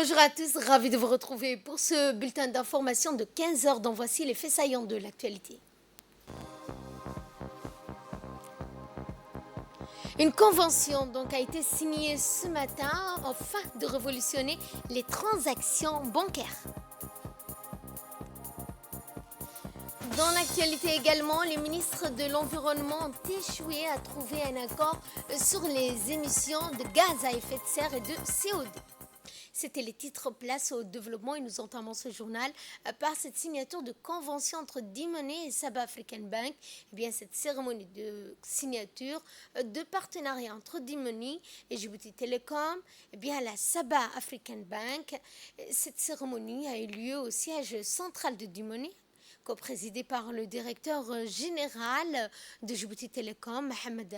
Bonjour à tous, ravi de vous retrouver pour ce bulletin d'information de 15 heures dont voici les faits saillants de l'actualité. Une convention donc a été signée ce matin afin de révolutionner les transactions bancaires. Dans l'actualité également, les ministres de l'Environnement ont échoué à trouver un accord sur les émissions de gaz à effet de serre et de CO2. C'était les titres place au développement et nous entamons ce journal par cette signature de convention entre D-Money et Sabah African Bank. Eh bien, cette cérémonie de signature de partenariat entre D-Money et Djibouti Telecom, eh bien, la Sabah African Bank, cette cérémonie a eu lieu au siège central de D-Money, co-présidé par le directeur général de Djibouti Telecom, Mohamed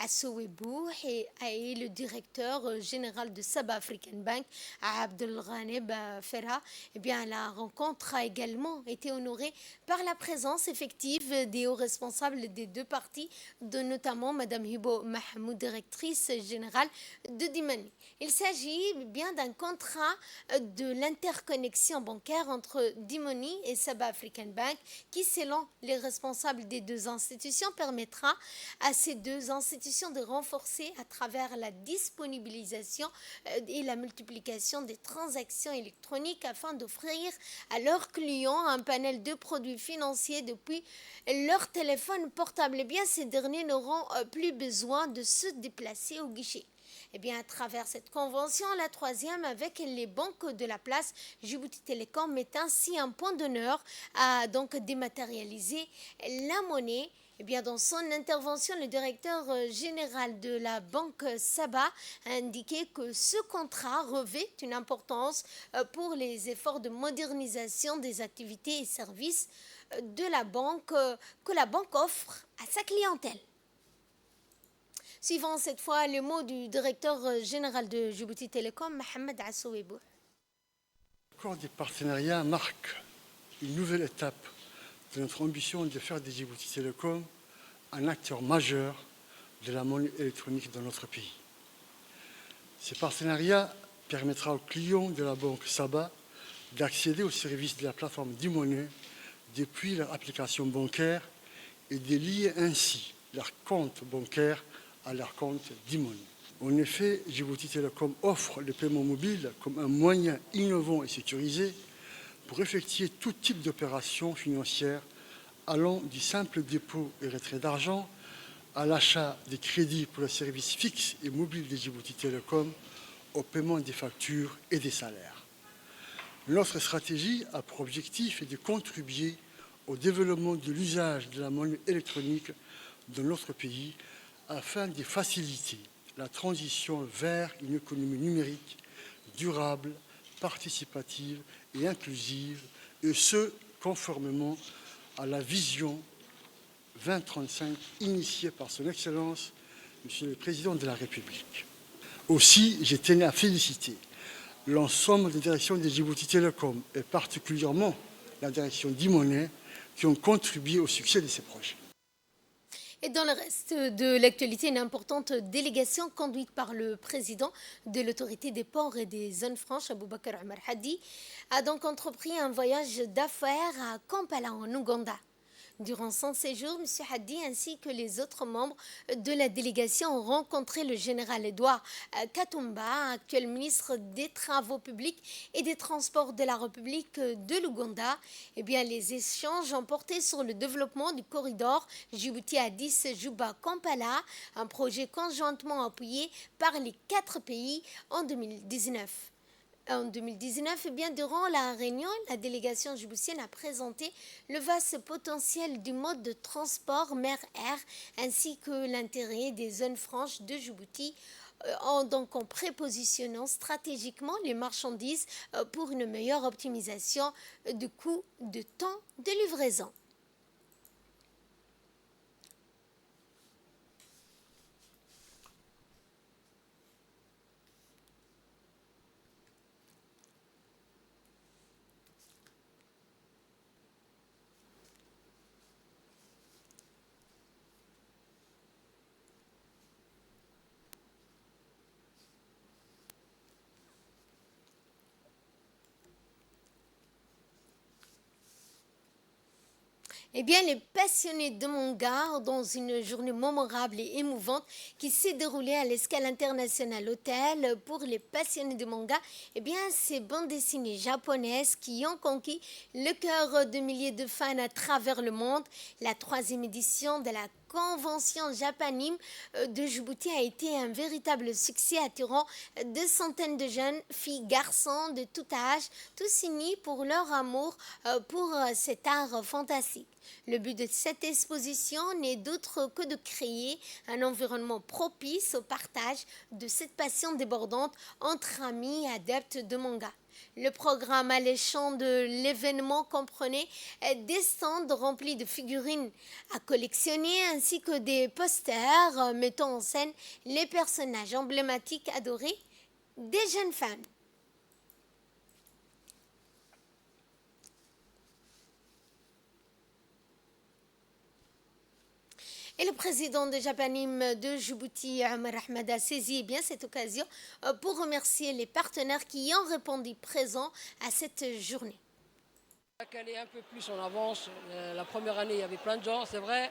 Assouebou, et le directeur général de Sabah African Bank, Abdelghaneb Ferha. Eh bien, la rencontre a également été honorée par la présence effective des hauts responsables des deux parties, de notamment Mme Hibo Mahmoud, directrice générale de D-Money. Il s'agit bien d'un contrat de l'interconnexion bancaire entre D-Money et Sabah African Bank qui, selon les responsables des deux institutions, permettra à ces deux institutions de renforcer à travers la disponibilisation et la multiplication des transactions électroniques afin d'offrir à leurs clients un panel de produits financiers depuis leur téléphone portable. Eh bien, ces derniers n'auront plus besoin de se déplacer au guichet. Eh bien, à travers cette convention, la troisième avec les banques de la place, Djibouti Telecom met ainsi un point d'honneur à donc dématérialiser la monnaie. Eh bien, dans son intervention, le directeur général de la banque Sabah a indiqué que ce contrat revêt une importance pour les efforts de modernisation des activités et services de la banque que la banque offre à sa clientèle. Suivant cette fois les mots du directeur général de Djibouti Telecom, Mohamed Assouebou. L'accord des partenariats marque une nouvelle étape de notre ambition de faire de Djibouti Telecom un acteur majeur de la monnaie électronique dans notre pays. Ce partenariat permettra aux clients de la banque Sabah d'accéder aux services de la plateforme D-Money depuis leur application bancaire et de lier ainsi leur compte bancaire à leur compte D-Money. En effet, Djibouti Telecom offre le paiement mobile comme un moyen innovant et sécurisé pour effectuer tout type d'opérations financières allant du simple dépôt et retrait d'argent à l'achat des crédits pour les services fixes et mobiles de Djibouti Telecom au paiement des factures et des salaires. Notre stratégie a pour objectif de contribuer au développement de l'usage de la monnaie électronique dans notre pays afin de faciliter la transition vers une économie numérique durable, participative et inclusive, et ce, conformément à la vision 2035 initiée par son Excellence, Monsieur le Président de la République. Aussi, je tenais à féliciter l'ensemble des directions de Djibouti Telecom et particulièrement la direction D-Money qui ont contribué au succès de ces projets. Et dans le reste de l'actualité, une importante délégation conduite par le président de l'autorité des ports et des zones franches, Aboubakar Omar Hadi, a donc entrepris un voyage d'affaires à Kampala, en Ouganda. Durant son séjour, M. Hadi ainsi que les autres membres de la délégation ont rencontré le général Edouard Katumba, actuel ministre des Travaux publics et des Transports de la République de l'Ouganda. Eh bien, les échanges ont porté sur le développement du corridor Djibouti-Addis-Juba-Kampala, un projet conjointement appuyé par les 4 pays en 2019. En 2019, eh bien, durant la réunion, la délégation djiboutienne a présenté le vaste potentiel du mode de transport mer-air ainsi que l'intérêt des zones franches de Djibouti donc en prépositionnant stratégiquement les marchandises pour une meilleure optimisation du coût de temps de livraison. Eh bien, les passionnés de manga, dans une journée mémorable et émouvante qui s'est déroulée à l'Escale International Hotel pour les passionnés de manga, eh bien, ces bandes dessinées japonaises qui ont conquis le cœur de milliers de fans à travers le monde. La troisième édition de la convention Japanime de Djibouti a été un véritable succès attirant des centaines de jeunes filles, garçons de tout âge, tous unis pour leur amour pour cet art fantastique. Le but de cette exposition n'est d'autre que de créer un environnement propice au partage de cette passion débordante entre amis et adeptes de manga. Le programme alléchant de l'événement comprenait des stands remplis de figurines à collectionner ainsi que des posters mettant en scène les personnages emblématiques adorés des jeunes femmes. Et le président de Japanim de Djibouti, Omar Ahmed, a saisi bien cette occasion pour remercier les partenaires qui ont répondu présents à cette journée. Qu'elle est un peu plus en avance. La première année, il y avait plein de gens, c'est vrai.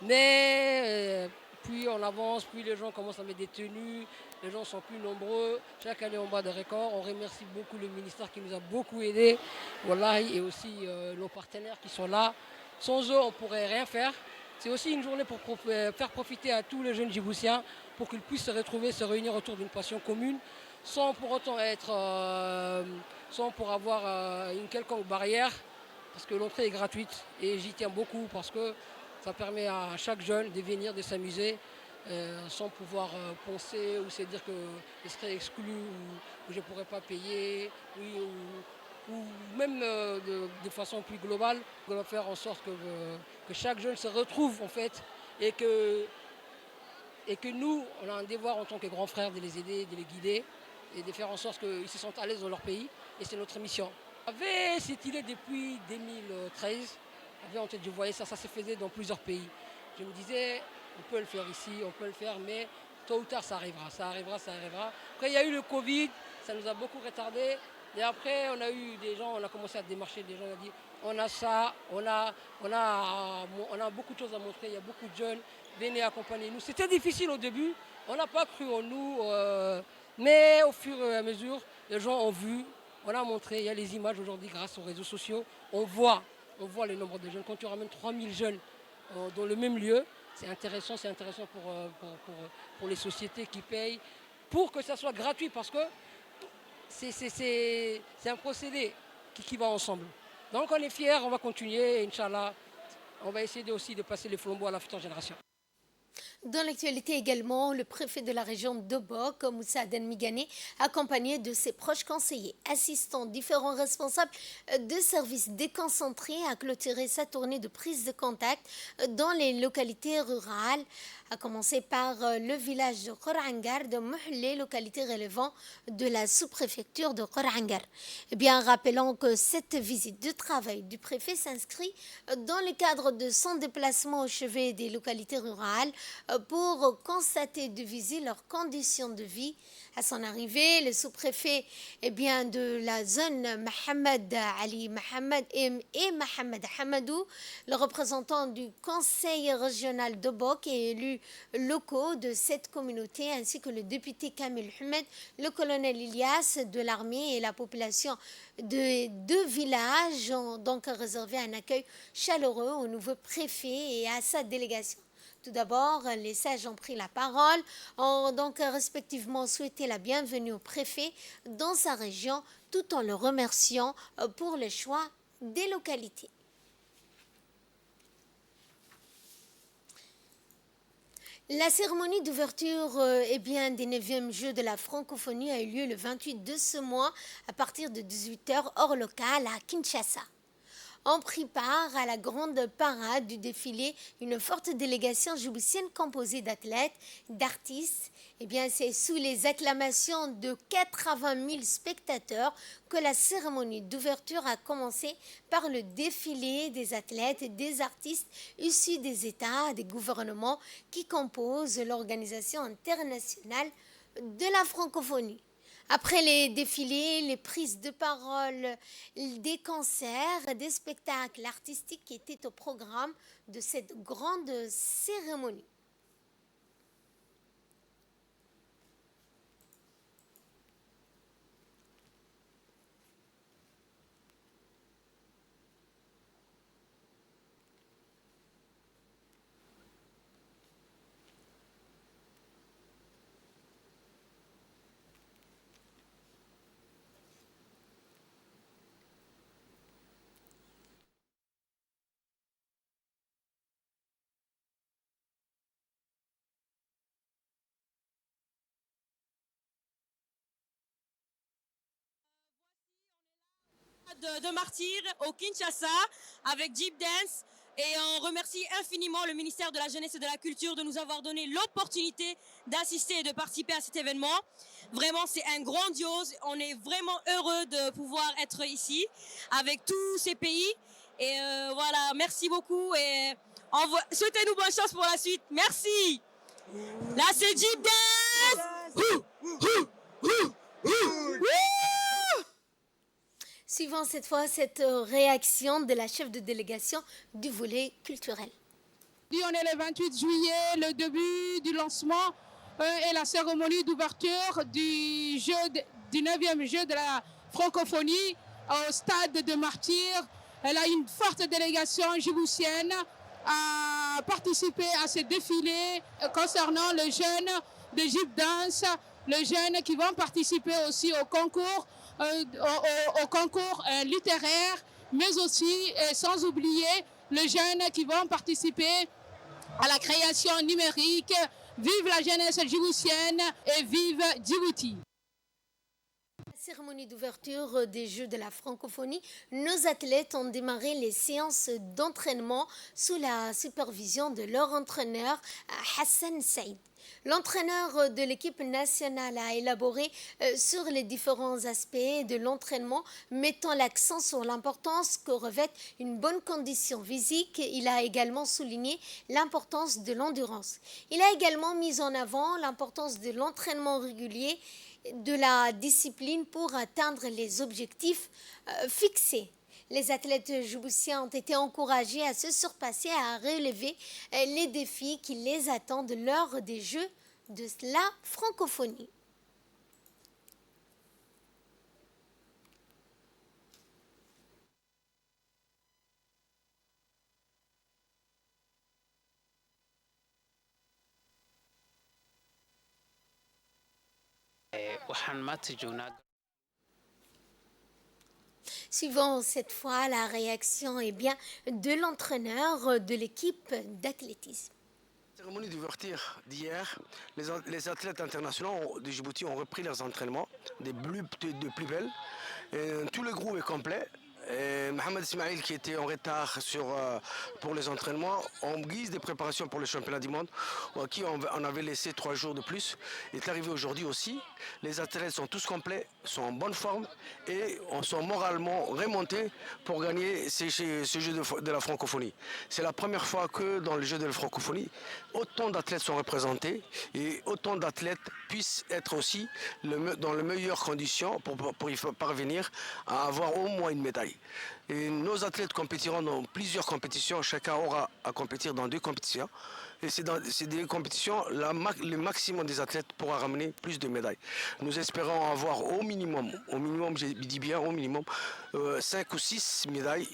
Mais plus on avance, plus les gens commencent à mettre des tenues, les gens sont plus nombreux. Chaque année, on bat des records. On remercie beaucoup le ministère qui nous a beaucoup aidés. Wallahi, et aussi nos partenaires qui sont là. Sans eux, on ne pourrait rien faire. C'est aussi une journée pour faire profiter à tous les jeunes Djiboutiens pour qu'ils puissent se retrouver, se réunir autour d'une passion commune, sans pour autant être, sans pour avoir une quelconque barrière, parce que l'entrée est gratuite et j'y tiens beaucoup parce que ça permet à chaque jeune de venir, de s'amuser, sans pouvoir penser ou se dire que je serais exclu ou je ne pourrais pas payer, oui, ou même de façon plus globale, on va faire en sorte que chaque jeune se retrouve en fait et que nous, on a un devoir en tant que grands frères de les aider, de les guider et de faire en sorte qu'ils se sentent à l'aise dans leur pays et c'est notre mission. J'avais cette idée depuis 2013, je voyais ça se faisait dans plusieurs pays. Je me disais, on peut le faire ici, on peut le faire, mais tôt ou tard ça arrivera, ça arrivera, ça arrivera. Après il y a eu le Covid, ça nous a beaucoup retardé. Et après, on a eu des gens, on a commencé à démarcher des gens, on a dit, on a ça, on a beaucoup de choses à montrer, il y a beaucoup de jeunes, venez accompagner nous. C'était difficile au début, on n'a pas cru en nous, mais au fur et à mesure, les gens ont vu, on a montré, il y a les images aujourd'hui grâce aux réseaux sociaux, on voit le nombre de jeunes. Quand tu ramènes 3000 jeunes dans le même lieu, c'est intéressant pour les sociétés qui payent, pour que ça soit gratuit, parce que c'est un procédé qui va ensemble. Donc on est fiers, on va continuer, Inch'Allah. On va essayer aussi de passer les flambeaux à la future génération. Dans l'actualité également, le préfet de la région d'Obok, Moussa Aden Migane, accompagné de ses proches conseillers, assistants, différents responsables de services déconcentrés, a clôturé sa tournée de prise de contact dans les localités rurales, à commencer par le village de Khorangar, de Mouhlé, localité relevant de la sous-préfecture de Khorangar. Eh bien, rappelons que cette visite de travail du préfet s'inscrit dans le cadre de son déplacement au chevet des localités rurales pour constater de viser leurs conditions de vie. À son arrivée, le sous-préfet de la zone Mohamed Ali Mohamed et Mohamed Hamadou, le représentant du conseil régional d'Obok et élus locaux de cette communauté, ainsi que le député Kamil Ahmed, le colonel Ilyas de l'armée et la population de deux villages ont donc réservé un accueil chaleureux au nouveau préfet et à sa délégation. Tout d'abord, les sages ont pris la parole, ont donc respectivement souhaité la bienvenue au préfet dans sa région, tout en le remerciant pour le choix des localités. La cérémonie d'ouverture des 9e Jeux de la francophonie a eu lieu le 28 de ce mois à partir de 18h hors local à Kinshasa. Ont pris part à la grande parade du défilé une forte délégation djiboutienne composée d'athlètes, d'artistes. C'est sous les acclamations de 80 000 spectateurs que la cérémonie d'ouverture a commencé par le défilé des athlètes et des artistes issus des États, des gouvernements qui composent l'Organisation internationale de la francophonie. Après les défilés, les prises de parole, des concerts, des spectacles artistiques qui étaient au programme de cette grande cérémonie. De Martyrs au Kinshasa avec Jeep Dance et on remercie infiniment le ministère de la Jeunesse et de la Culture de nous avoir donné l'opportunité d'assister et de participer à cet événement. Vraiment, c'est un grandiose. On est vraiment heureux de pouvoir être ici avec tous ces pays. Et voilà, merci beaucoup et souhaitez-nous bonne chance pour la suite. Merci. Là, c'est Jeep Dance. Suivant cette fois cette réaction de la chef de délégation du volet culturel. On est le 28 juillet, le début du lancement et la cérémonie d'ouverture du 9e jeu de la francophonie au stade de Martyrs. Elle a une forte délégation djiboutienne à participer à ce défilé concernant les jeunes de Jeep Dance, les jeunes qui vont participer aussi au concours littéraire, mais aussi, sans oublier, les jeunes qui vont participer à la création numérique. Vive la jeunesse djiboutienne et vive Djibouti. Cérémonie d'ouverture des Jeux de la francophonie, nos athlètes ont démarré les séances d'entraînement sous la supervision de leur entraîneur Hassan Saïd. L'entraîneur de l'équipe nationale a élaboré sur les différents aspects de l'entraînement, mettant l'accent sur l'importance que revêt une bonne condition physique. Il a également souligné l'importance de l'endurance. Il a également mis en avant l'importance de l'entraînement régulier, de la discipline pour atteindre les objectifs fixés. Les athlètes djiboutiens ont été encouragés à se surpasser, à relever les défis qui les attendent lors des Jeux de la francophonie. Suivant cette fois la réaction de l'entraîneur de l'équipe d'athlétisme. Cérémonie d'ouverture d'hier, les athlètes internationaux de Djibouti ont repris leurs entraînements de plus belle. Tout le groupe est complet. Mohamed Ismail qui était en retard pour les entraînements en guise de préparation pour le championnat du monde, à qui on avait laissé 3 jours de plus, est arrivé aujourd'hui aussi. Les athlètes sont tous complets, sont en bonne forme et sont moralement remontés pour gagner ce jeu de la francophonie. C'est la première fois que dans le jeu de la francophonie, autant d'athlètes sont représentés et autant d'athlètes puissent être aussi dans les meilleures conditions pour y parvenir à avoir au moins une médaille. Et nos athlètes compétiront dans plusieurs compétitions, chacun aura à compétir dans 2 compétitions. Et c'est dans ces 2 compétitions, le maximum des athlètes pourra ramener plus de médailles. Nous espérons avoir au minimum, je dis bien au minimum, 5 ou 6 médailles.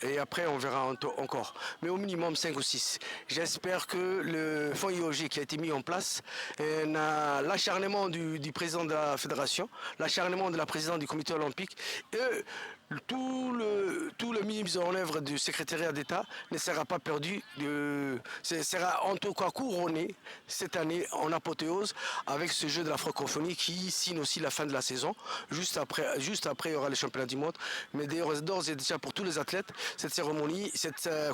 Et après, on verra encore. Mais au minimum 5 ou 6. J'espère que le fonds IOG qui a été mis en place, l'acharnement du président de la fédération, l'acharnement de la présidente du comité olympique, et tout le mise en œuvre du secrétariat d'État ne sera pas perdu, sera en tout cas couronné cette année en apothéose avec ce jeu de la francophonie qui signe aussi la fin de la saison. Juste après, il y aura les championnats du monde. Mais d'ores et déjà pour tous les athlètes, cette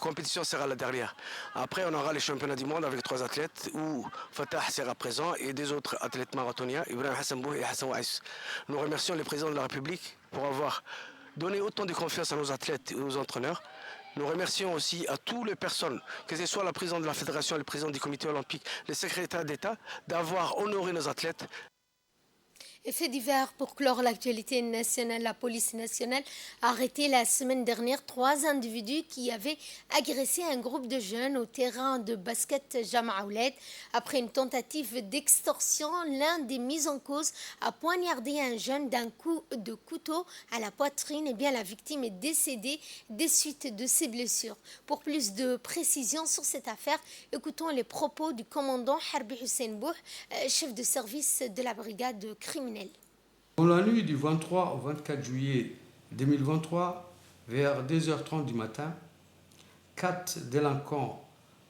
compétition sera la dernière. Après, on aura les championnats du monde avec 3 athlètes où Fatah sera présent et des autres athlètes marathoniens, Ibrahim Hassan Bou et Hassan Ouaïs. Nous remercions le président de la République pour avoir donné autant de confiance à nos athlètes et aux entraîneurs. Nous remercions aussi à toutes les personnes, que ce soit la présidente de la fédération, le président du comité olympique, le secrétaire d'État, d'avoir honoré nos athlètes. Fait divers pour clore l'actualité nationale. La police nationale a arrêté la semaine dernière 3 individus qui avaient agressé un groupe de jeunes au terrain de basket Jama Ouled. Après une tentative d'extorsion, l'un des mis en cause a poignardé un jeune d'un coup de couteau à la poitrine. Et bien, la victime est décédée des suites de ses blessures. Pour plus de précisions sur cette affaire, écoutons les propos du commandant Harbi Hussein Bouh, chef de service de la brigade criminelle. Dans la nuit du 23 au 24 juillet 2023, vers 2h30 du matin, 4 délinquants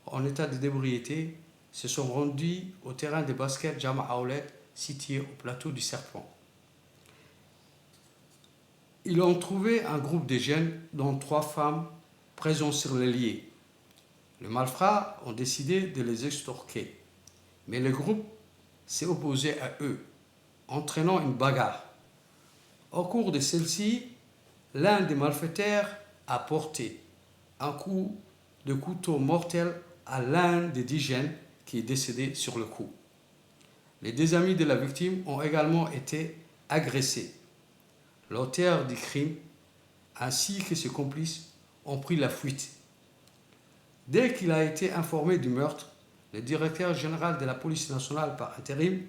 en état de d'ébriété se sont rendus au terrain de basket Jama Ouled, situé au plateau du Serpent. Ils ont trouvé un groupe de jeunes, dont 3 femmes, présents sur le lieu. Les malfrats ont décidé de les extorquer, mais le groupe s'est opposé à eux, entraînant une bagarre. Au cours de celle-ci, l'un des malfaiteurs a porté un coup de couteau mortel à l'un des 10 jeunes qui est décédé sur le coup. Les 2 amis de la victime ont également été agressés. L'auteur du crime ainsi que ses complices ont pris la fuite. Dès qu'il a été informé du meurtre, le directeur général de la police nationale par intérim,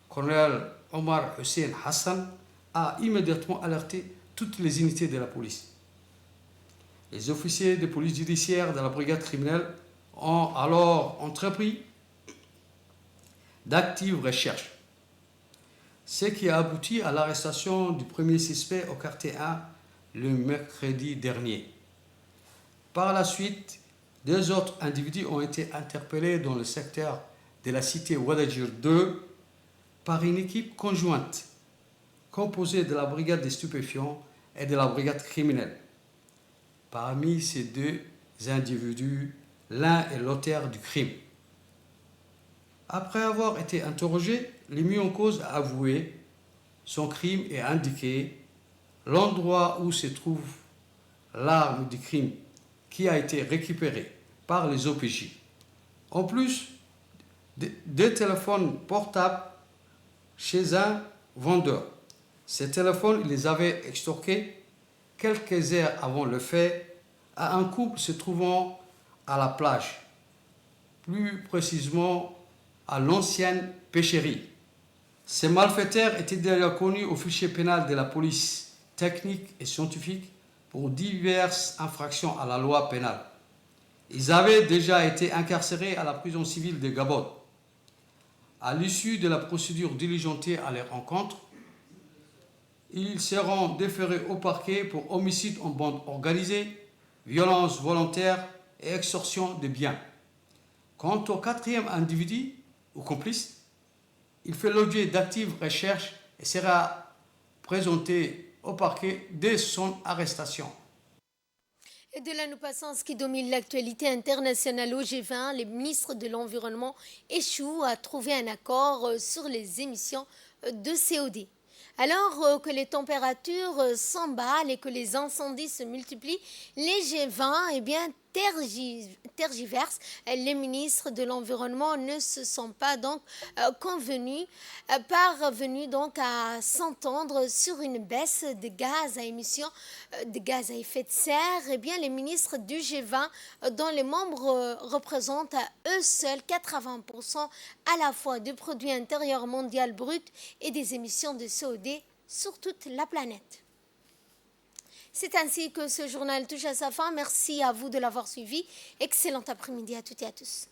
colonel Omar Hussein Hassan, a immédiatement alerté toutes les unités de la police. Les officiers de police judiciaire de la brigade criminelle ont alors entrepris d'actives recherches, ce qui a abouti à l'arrestation du premier suspect au quartier 1 le mercredi dernier. Par la suite, 2 autres individus ont été interpellés dans le secteur de la cité Ouadajir 2 par une équipe conjointe composée de la brigade des stupéfiants et de la brigade criminelle. Parmi ces 2 individus, l'un est l'auteur du crime. Après avoir été interrogé, le mis en cause a avoué son crime et a indiqué l'endroit où se trouve l'arme du crime qui a été récupérée par les OPJ. En plus, 2 téléphones portables chez un vendeur. Ces téléphones, il les avait extorqués quelques heures avant le fait à un couple se trouvant à la plage, plus précisément à l'ancienne pêcherie. Ces malfaiteurs étaient déjà connus au fichier pénal de la police technique et scientifique pour diverses infractions à la loi pénale. Ils avaient déjà été incarcérés à la prison civile de Gabon. À l'issue de la procédure diligentée à leur encontre, ils seront déférés au parquet pour homicide en bande organisée, violence volontaire et extorsion de biens. Quant au 4e individu ou complice, il fait l'objet d'actives recherches et sera présenté au parquet dès son arrestation. Et de là, nous passons à ce qui domine l'actualité internationale au G20. Les ministres de l'Environnement échouent à trouver un accord sur les émissions de CO2. Alors que les températures s'emballent et que les incendies se multiplient, les G20 tergiversent. Les ministres de l'Environnement ne se sont pas donc parvenus donc à s'entendre sur une baisse de gaz à émissions de gaz à effet de serre. Les ministres du G20, dont les membres représentent à eux seuls 80% à la fois du produit intérieur mondial brut et des émissions de CO2 sur toute la planète. C'est ainsi que ce journal touche à sa fin. Merci à vous de l'avoir suivi. Excellent après-midi à toutes et à tous.